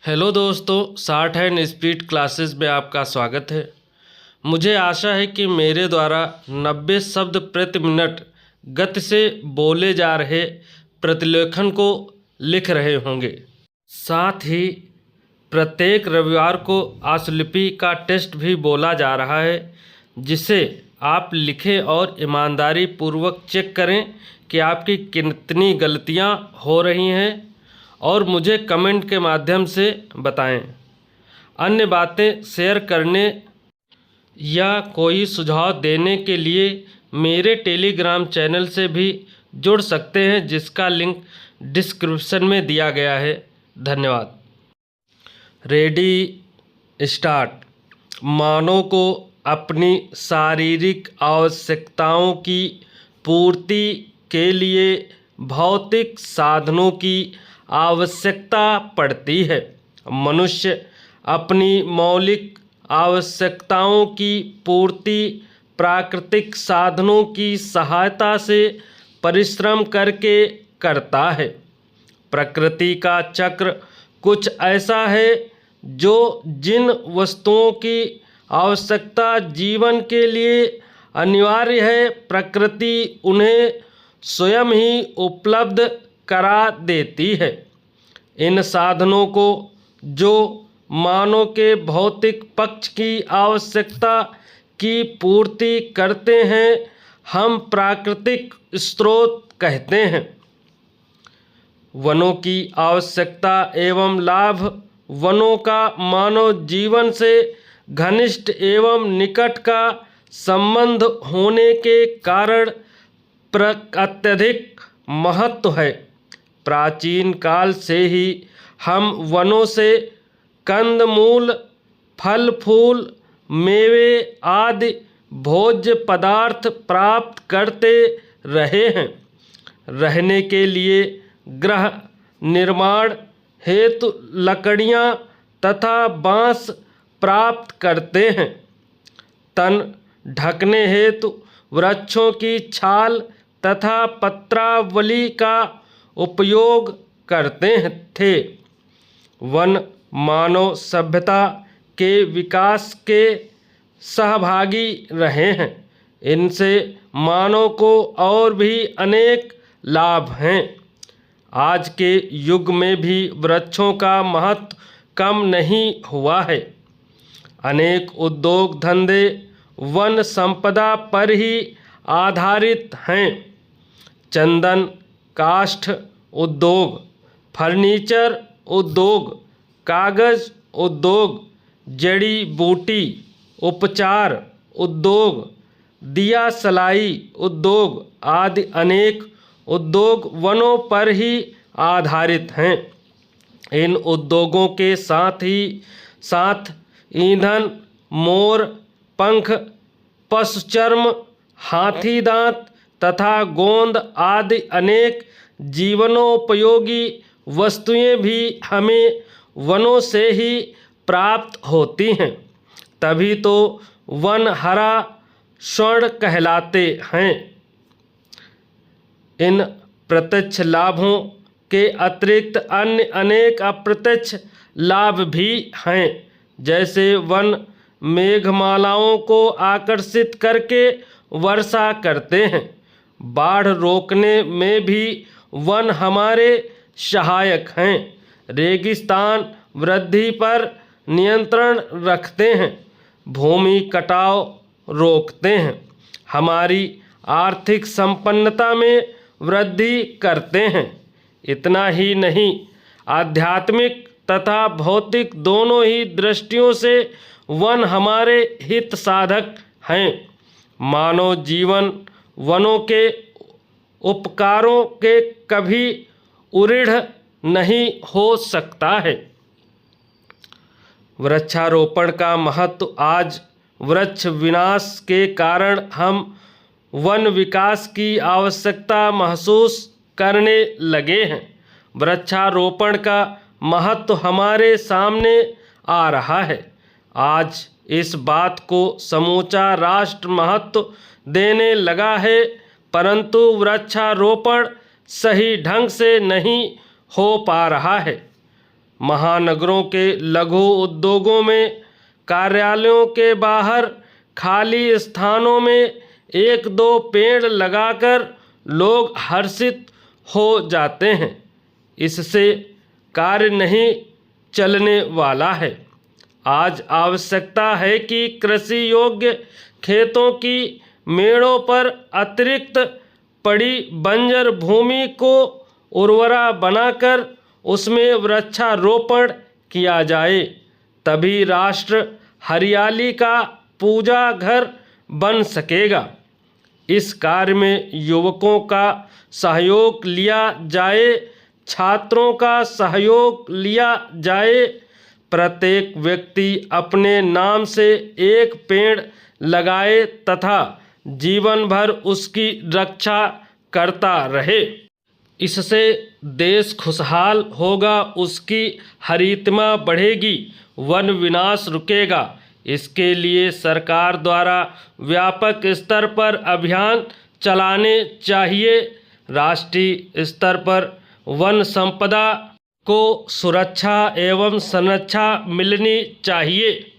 Hello दोस्तों, short hand speed classes में आपका स्वागत है। मुझे आशा है कि मेरे द्वारा 90 शब्द प्रति मिनट गति से बोले जा रहे प्रतिलेखन को लिख रहे होंगे। साथ ही प्रत्येक रविवार को आशुलिपि का टेस्ट भी बोला जा रहा है, जिसे आप लिखें और ईमानदारी पूर्वक चेक करें कि आपकी कितनी गलतियां हो रही हैं और मुझे कमेंट के माध्यम से बताएं। अन्य बातें शेयर करने या कोई सुझाव देने के लिए मेरे टेलीग्राम चैनल से भी जुड़ सकते हैं, जिसका लिंक डिस्क्रिप्शन में दिया गया है। धन्यवाद। Ready, start. मानव को अपनी शारीरिक आवश्यकताओं की पूर्ति के लिए भौतिक साधनों की आवश्यकता पड़ती है। मनुष्य अपनी मौलिक आवश्यकताओं की पूर्ति प्राकृतिक साधनों की सहायता से परिश्रम करके करता है। प्रकृति का चक्र कुछ ऐसा है जो जिन वस्तुओं की आवश्यकता जीवन के लिए अनिवार्य है, प्रकृति उन्हें स्वयं ही उपलब्ध करा देती है। इन साधनों को जो मानव के भौतिक पक्ष की आवश्यकता की पूर्ति करते हैं, हम प्राकृतिक स्रोत कहते हैं। वनों की आवश्यकता एवं लाभ। वनों का मानव जीवन से घनिष्ठ एवं निकट का संबंध होने के कारण अत्यधिक महत्व है। प्राचीन काल से ही हम वनों से कंदमूल, फल फूल, मेवे आदि भोज्य पदार्थ प्राप्त करते रहे हैं। रहने के लिए गृह निर्माण हेतु लकड़ियाँ तथा बाँस प्राप्त करते हैं। तन ढकने हेतु वृक्षों की छाल तथा पत्रावली का उपयोग करते थे। वन मानव सभ्यता के विकास के सहभागी रहे हैं। इनसे मानव को और भी अनेक लाभ हैं। आज के युग में भी वृक्षों का महत्व कम नहीं हुआ है। अनेक उद्योग धंधे वन संपदा पर ही आधारित हैं। चंदन काष्ठ उद्योग, फर्नीचर उद्योग, कागज़ उद्योग, जड़ी बूटी उपचार उद्योग, दिया सलाई उद्योग आदि अनेक उद्योग वनों पर ही आधारित हैं। इन उद्योगों के साथ ही साथ ईंधन, मोर पंख, पशुचर्म, हाथी दांत तथा गोंद आदि अनेक जीवनोपयोगी वस्तुएं भी हमें वनों से ही प्राप्त होती हैं। तभी तो वन हरा स्वर्ण कहलाते हैं। इन प्रत्यक्ष लाभों के अतिरिक्त अन्य अनेक अप्रत्यक्ष लाभ भी हैं। जैसे वन मेघमालाओं को आकर्षित करके वर्षा करते हैं। बाढ़ रोकने में भी वन हमारे सहायक हैं। रेगिस्तान वृद्धि पर नियंत्रण रखते हैं। भूमि कटाव रोकते हैं। हमारी आर्थिक संपन्नता में वृद्धि करते हैं। इतना ही नहीं, आध्यात्मिक तथा भौतिक दोनों ही दृष्टियों से वन हमारे हित साधक हैं। मानव जीवन वनों के उपकारों के कभी उरीढ़ नहीं हो सकता है। वृक्षारोपण का महत्व। आज वृक्ष विनाश के कारण हम वन विकास की आवश्यकता महसूस करने लगे हैं। वृक्षारोपण का महत्व हमारे सामने आ रहा है। आज इस बात को समूचा राष्ट्र महत्व देने लगा है, परंतु वृक्षारोपण सही ढंग से नहीं हो पा रहा है। महानगरों के लघु उद्योगों में, कार्यालयों के बाहर खाली स्थानों में एक दो पेड़ लगाकर लोग हर्षित हो जाते हैं। इससे कार्य नहीं चलने वाला है। आज आवश्यकता है कि कृषि योग्य खेतों की मेड़ों पर अतिरिक्त पड़ी बंजर भूमि को उर्वरा बनाकर उसमें वृक्षारोपण किया जाए, तभी राष्ट्र हरियाली का पूजा घर बन सकेगा। इस कार्य में युवकों का सहयोग लिया जाए, छात्रों का सहयोग लिया जाए। प्रत्येक व्यक्ति अपने नाम से एक पेड़ लगाए तथा जीवन भर उसकी रक्षा करता रहे। इससे देश खुशहाल होगा, उसकी हरितमा बढ़ेगी, वन विनाश रुकेगा। इसके लिए सरकार द्वारा व्यापक स्तर पर अभियान चलाने चाहिए। राष्ट्रीय स्तर पर वन संपदा को सुरक्षा एवं संरक्षण मिलनी चाहिए।